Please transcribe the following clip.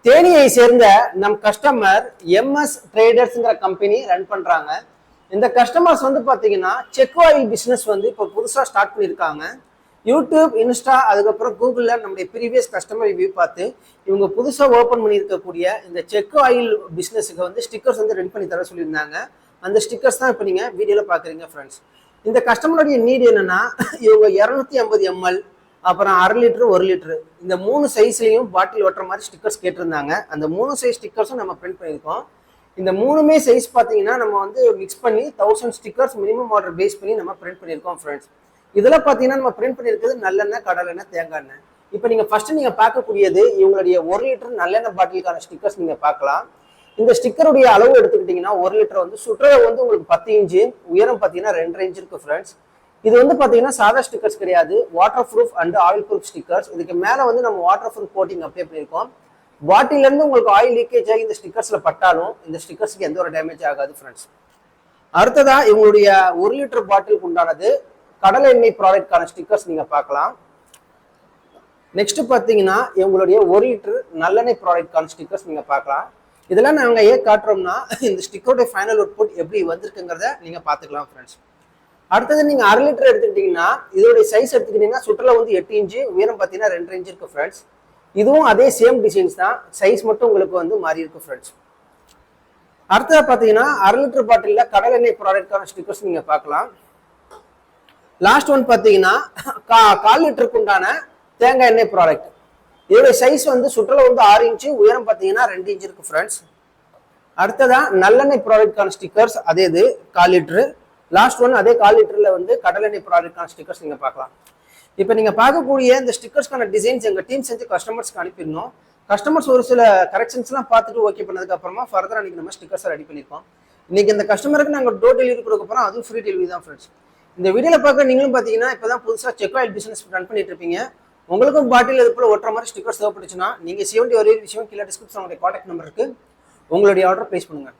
தேனியை சேர்ந்த நம் customer MS ட்ரேடர்ஸ்ங்கிற company run பண்றாங்க. இந்த கஸ்டமர்ஸ் வந்து பாத்தீங்கன்னா செக் ஆயில் பிசினஸ் வந்து இப்போ புதுசா ஸ்டார்ட் பண்ணியிருக்காங்க. யூடியூப், இன்ஸ்டா, அதுக்கப்புறம் கூகுள்ல நம்முடைய ப்ரீவியஸ் கஸ்டமர் ரிவ்யூ பார்த்து இவங்க புதுசா ஓபன் பண்ணியிருக்கக்கூடிய இந்த செக் ஆயில் பிசினஸுக்கு வந்து ஸ்டிக்கர்ஸ் வந்து ரெடி பண்ணி தர சொல்லியிருந்தாங்க. அந்த ஸ்டிக்கர்ஸ் தான் இப்போ நீங்க வீடியோல பாக்குறீங்க ஃப்ரெண்ட்ஸ். இந்த கஸ்டமருடைய நீட் என்னன்னா, இவங்க 250 ml, அப்புறம் 1/2 லிட்டரு, 1 லிட்டரு, இந்த 3 சைஸ்லையும் பாட்டில் ஓட்டுற மாதிரி ஸ்டிக்கர்ஸ் கேட்டிருந்தாங்க. அந்த 3 சைஸ் ஸ்டிக்கர்ஸும் நம்ம பிரிண்ட் பண்ணியிருக்கோம். இந்த 3மே சைஸ் பார்த்தீங்கன்னா நம்ம வந்து மிக்ஸ் பண்ணி 1000 ஸ்டிக்கர்ஸ் மினிமம் ஆர்டர் பேஸ் பண்ணி நம்ம பிரிண்ட் பண்ணியிருக்கோம் ஃப்ரெண்ட்ஸ். இதெல்லாம் பார்த்தீங்கன்னா நம்ம பிரிண்ட் பண்ணியிருக்கிறது நல்லெண்ணெய், கடலெண்ணெய், தேங்காய் எண்ணெய். இப்போ நீங்கள் ஃபர்ஸ்ட் நீங்கள் பார்க்கக்கூடியது இவங்களுடைய 1 லிட்டர் நல்லெண்ணெய் பாட்டிலுக்கான ஸ்டிக்கர்ஸ் நீங்கள் பார்க்கலாம். இந்த ஸ்டிக்கருடைய அளவு எடுத்துக்கிட்டிங்கன்னா 1 லிட்டர் வந்து சுற்றளவு வந்து உங்களுக்கு 10 இன்ச்சு, உயரம் பார்த்தீங்கன்னா 2.5 இன்ச்சு இருக்கு ஃப்ரெண்ட்ஸ். இது வந்து பாத்தீங்கன்னா சாதா ஸ்டிக்கர்ஸ் கிடையாது, water proof and oil proof stickers. இதுக்கு மேல வந்து நம்ம வாட்டர் ப்ரூஃப் கோட்டிங் அப்ளை பண்ணியிருக்கோம். பாட்டில இருந்து உங்களுக்கு ஆயில் லீக்கேஜ் ஆகி இந்த ஸ்டிக்கர்ஸ்ல பட்டாலும் இந்த ஸ்டிக்கர்ஸ்க்கு எந்த ஒரு டேமேஜ் ஆகாது ஃப்ரெண்ட்ஸ். அடுத்ததா இவங்களுடைய 1 லிட்டர் பாட்டிலுக்கு உண்டானது கடலை எண்ணெய் ப்ராடக்ட்கான ஸ்டிக்கர்ஸ் நீங்க பார்க்கலாம். நெக்ஸ்ட் பாத்தீங்கன்னா இவங்களுடைய 1 லிட்டர் நல்லெண்ணெய் ப்ராடக்ட்கான ஸ்டிக்கர்ஸ் நீங்க பார்க்கலாம். இதெல்லாம் நாங்க ஏன் காட்டுறோம்னா இந்த ஸ்டிக்கரோட ஃபைனல் அவுட்புட் எப்படி வந்திருக்குங்கிறத நீங்க பாத்துக்கலாம் ஃப்ரெண்ட்ஸ். அடுத்தது நீங்க 1/2 லிட்டர் எடுத்துக்கிட்டீங்கன்னா இதோட சைஸ் எடுத்துக்கிட்டீங்கன்னா சுற்றளவு வந்து 8 இன்ச்சு, உயரம் பார்த்தீங்கன்னா 2.5 இன்ச்சு இருக்கு ஃப்ரெண்ட்ஸ். இதுவும் அதே சேம் டிசைன்ஸ் தான், சைஸ் மட்டும் உங்களுக்கு வந்து மாறி இருக்கு ஃப்ரெண்ட்ஸ். அடுத்தது பார்த்தீங்கன்னா 1/2 லிட்டர் பாட்டிலில் கடல் எண்ணெய் ப்ராடக்ட்கான ஸ்டிக்கர்ஸ் நீங்க பார்க்கலாம். லாஸ்ட் ஒன் பார்த்தீங்கன்னா 1/4 லிட்டருக்கு உண்டான தேங்காய் எண்ணெய் ப்ராடக்ட். இதோட சைஸ் வந்து சுற்றளவு வந்து 6 இன்ச்சு, உயரம் பார்த்தீங்கன்னா 2 இன்ச்சு இருக்கு ஃப்ரெண்ட்ஸ். அடுத்ததான் நல்லெண்ணெய் ப்ராடக்ட்கான ஸ்டிக்கர்ஸ் அதே இது 1/4 லிட்டரு. லாஸ்ட் ஒன் அதே 1/4 லிட்டர்ல வந்து கடலெண்ணெய் ப்ராடக்ட்கான ஸ்டிக்கர்ஸ் நீங்க பார்க்கலாம். இப்போ நீங்க பார்க்கக்கூடிய இந்த ஸ்டிக்கர்ஸ்க்கான டிசைன்ஸ் எங்க டீம் செஞ்சு கஸ்டமர்ஸ்க்கு அனுப்பிடணும். கஸ்டமர்ஸ் ஒரு சில கரெக்ஷன்ஸ்லாம் பார்த்துட்டு ஓகே பண்ணதுக்கு அப்புறமா ஃபர்தர் அன்னைக்கு நம்ம ஸ்டிக்கர்ஸ் ரெடி பண்ணிருக்கோம். இன்னைக்கு இந்த கஸ்டமருக்கு நாங்கள் டோர் டெலிவரி கொடுக்க போறோம், அதுவும் ஃப்ரீ டெலிவரி தான் ஃப்ரெண்ட்ஸ். இந்த வீடியோல பார்க்க நீங்களும் பார்த்தீங்கன்னா இப்போதான் புதுசாக செக் ஆயில் பிசினஸ் ரன் பண்ணிட்டு இருப்பீங்க. உங்களுக்கும் பாட்டில் இது போல ஒட்டுற மாதிரி ஸ்டிக்கர்ஸ் தேவைப்பட்டுச்சுன்னா நீங்க 70 ஒரே விஷயம் கீழே டிஸ்கிரிப்ஷன் உங்களுடைய கான்டாக்ட் நம்பருக்கு உங்களுடைய ஆர்டர் பிளேஸ் பண்ணுங்க.